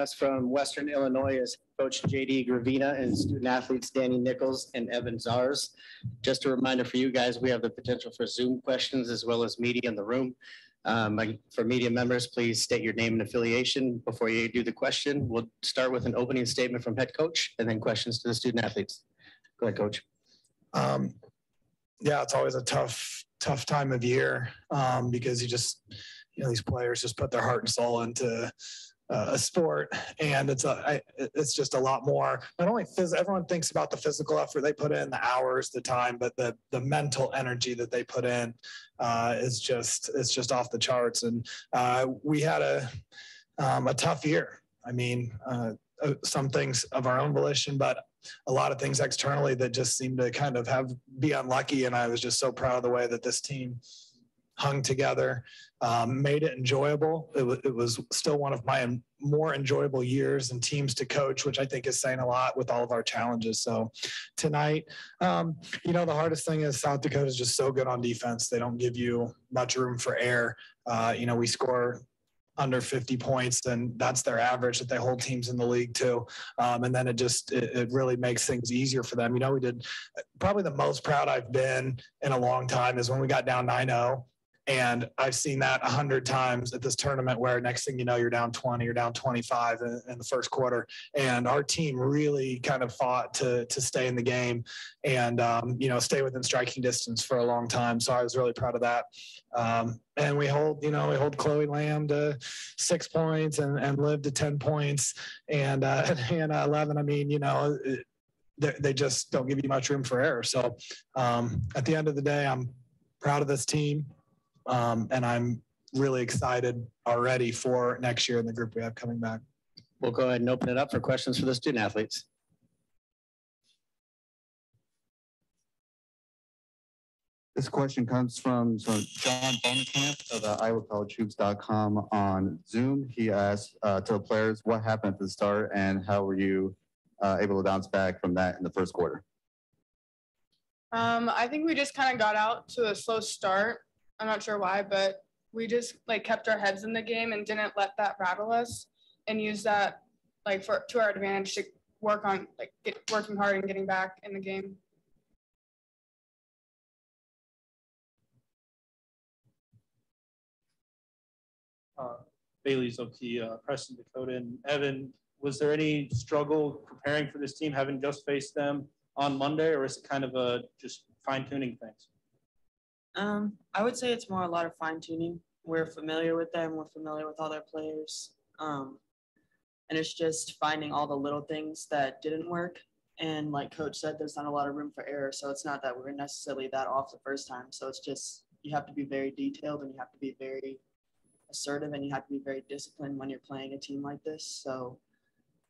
Us from Western Illinois is Coach JD Gravina and student athletes Dani, Nichols, and Zars. Just a reminder for you guys, we have the potential for Zoom questions as well as media in the room. For media members, please state your name and affiliation before you do the question. We'll start with an opening statement from head coach and then questions to the student athletes. Go ahead, coach. Yeah, it's always a tough time of year because these players just put their heart and soul into a sport, and it's just a lot more. Not only everyone thinks about the physical effort they put in, the hours, the time, but the mental energy that they put in is just off the charts. And we had a tough year. I mean, some things of our own volition, but a lot of things externally that just seemed to kind of be unlucky. And I was just so proud of the way that this team hung together, made it enjoyable. It was still one of my more enjoyable years and teams to coach, which I think is saying a lot with all of our challenges. So tonight, the hardest thing is South Dakota is just so good on defense. They don't give you much room for error. We score under 50 points, and that's their average that they hold teams in the league to. And then it really makes things easier for them. We did probably the most proud I've been in a long time is when we got down 9-0. And I've seen that 100 times at this tournament where next thing you know, you're down 20, you're down 25 in the first quarter. And our team really kind of fought to stay in the game and, stay within striking distance for a long time. So I was really proud of that. And we hold Chloe Lamb to 6 points and Liv to 10 points and Hannah 11. I mean, they just don't give you much room for error. So at the end of the day, I'm proud of this team. And I'm really excited already for next year in the group we have coming back. We'll go ahead and open it up for questions for the student athletes. This question comes from John Bonenkamp of IowaCollegeHoops.com on Zoom. He asked to the players, what happened at the start and how were you able to bounce back from that in the first quarter? I think we just kind of got out to a slow start. I'm not sure why, but we just kept our heads in the game and didn't let that rattle us and use that to our advantage to work on working hard and getting back in the game. Bailey's Oki, Preston, Dakota, and Evan. Was there any struggle preparing for this team, having just faced them on Monday, or is it kind of just fine-tuning things? I would say it's more a lot of fine-tuning. We're familiar with them. We're familiar with all their players. And it's just finding all the little things that didn't work. And like Coach said, there's not a lot of room for error. So it's not that we're necessarily that off the first time. So it's just you have to be very detailed and you have to be very assertive and you have to be very disciplined when you're playing a team like this. So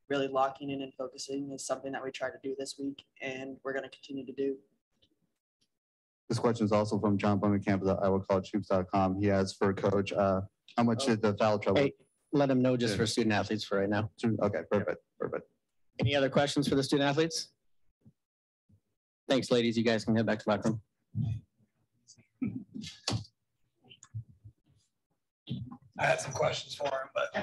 really locking in and focusing is something that we try to do this week and we're going to continue to do. This question is also from John Bonenkamp of IowaCollegeHoops.com. He asks for Coach, how much did the foul trouble? Hey, let him know just for student athletes for right now. Okay, perfect. Any other questions for the student athletes? Thanks, ladies. You guys can head back to the locker room. I had some questions for him, but.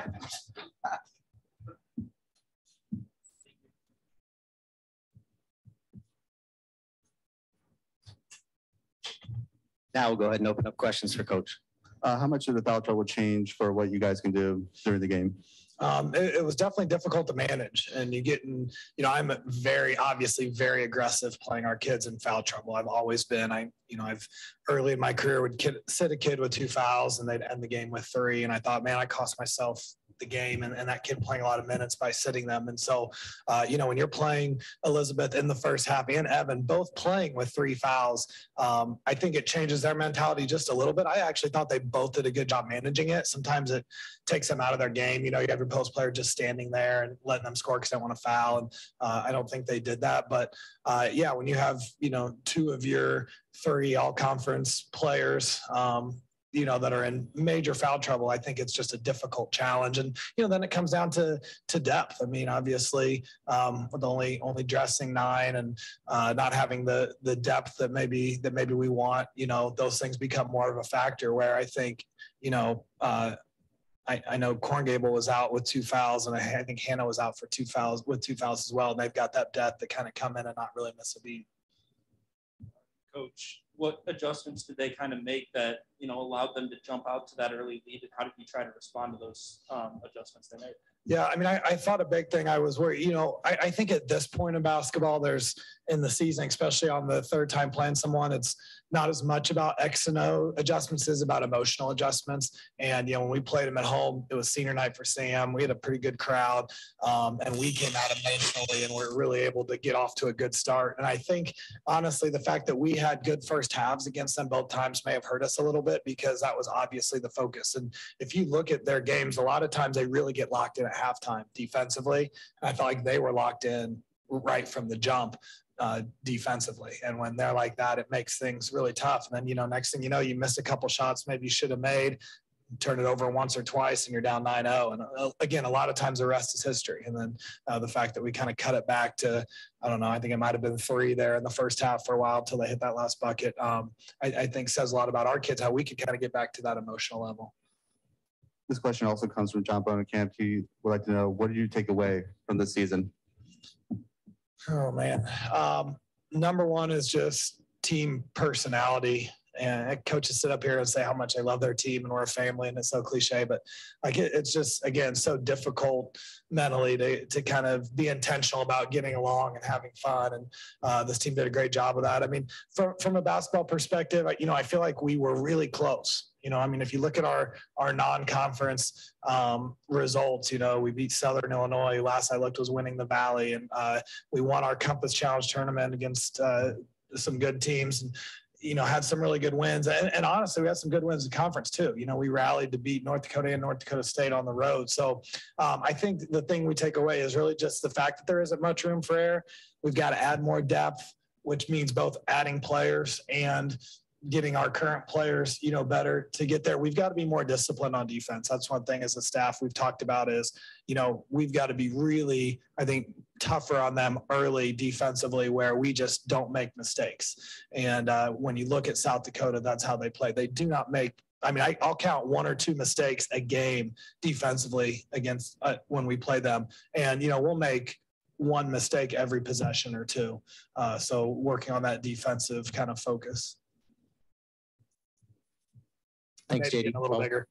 Now we'll go ahead and open up questions for Coach. How much did the foul trouble change for what you guys can do during the game? It was definitely difficult to manage, and I'm obviously very aggressive playing our kids in foul trouble. I've always been. I've early in my career would sit a kid with 2 fouls and they'd end the game with 3, and I thought, man, I cost myself the game and that kid playing a lot of minutes by sitting them. And so, when you're playing Elizabeth in the first half and Evan both playing with 3 fouls, I think it changes their mentality just a little bit. I actually thought they both did a good job managing it. Sometimes it takes them out of their game. You have your post player just standing there and letting them score because they want to foul. And I don't think they did that. But when you have, 2 of your 3 all-conference players, that are in major foul trouble, I think it's just a difficult challenge. And, then it comes down to depth. I mean, obviously, with only dressing 9 and not having the depth that maybe we want, those things become more of a factor where I think, I know Corn Gable was out with 2 fouls, and I think Hannah was out for 2 fouls as well. And they've got that depth to kind of come in and not really miss a beat. Coach, what adjustments did they kind of make that, allowed them to jump out to that early lead, and how did you try to respond to those adjustments they made? Yeah, I mean, I thought a big thing I was worried, I think at this point in basketball, there's in the season, especially on the third time playing someone, it's not as much about X and O adjustments as about emotional adjustments. And, when we played them at home, it was senior night for Sam. We had a pretty good crowd, and we came out emotionally and we're really able to get off to a good start. And I think, honestly, the fact that we had good first halves against them both times may have hurt us a little bit, because that was obviously the focus. And if you look at their games, a lot of times they really get locked in at halftime defensively. And I felt like they were locked in right from the jump defensively. And when they're like that, it makes things really tough. And then, next thing you know, you miss a couple shots maybe you should have made, turn it over once or twice, and you're down 9-0. And again, a lot of times the rest is history. And then the fact that we kind of cut it back to, I don't know, I think it might have been 3 there in the first half for a while until they hit that last bucket. I think says a lot about our kids, how we could kind of get back to that emotional level. This question also comes from John Bonenkamp. He would like to know, what did you take away from the season? Oh, man. Number one is just team personality. And coaches sit up here and say how much they love their team and we're a family, and it's so cliche, but like it's just, again, so difficult mentally to kind of be intentional about getting along and having fun. And this team did a great job of that. I mean, from a basketball perspective, I feel like we were really close. If you look at our non-conference results, we beat Southern Illinois. Last I looked was winning the Valley, and we won our Compass Challenge tournament against some good teams, and had some really good wins. And honestly, we had some good wins in conference too. We rallied to beat North Dakota and North Dakota State on the road. So I think the thing we take away is really just the fact that there isn't much room for error. We've got to add more depth, which means both adding players and getting our current players, better to get there. We've got to be more disciplined on defense. That's one thing as a staff we've talked about is, we've got to be really, I think, tougher on them early defensively, where we just don't make mistakes. And when you look at South Dakota, that's how they play. They do not make, I'll count 1 or 2 mistakes a game defensively against when we play them. And, we'll make 1 mistake every possession or 2. So working on that defensive kind of focus. Thanks, Maybe JD. a little bigger.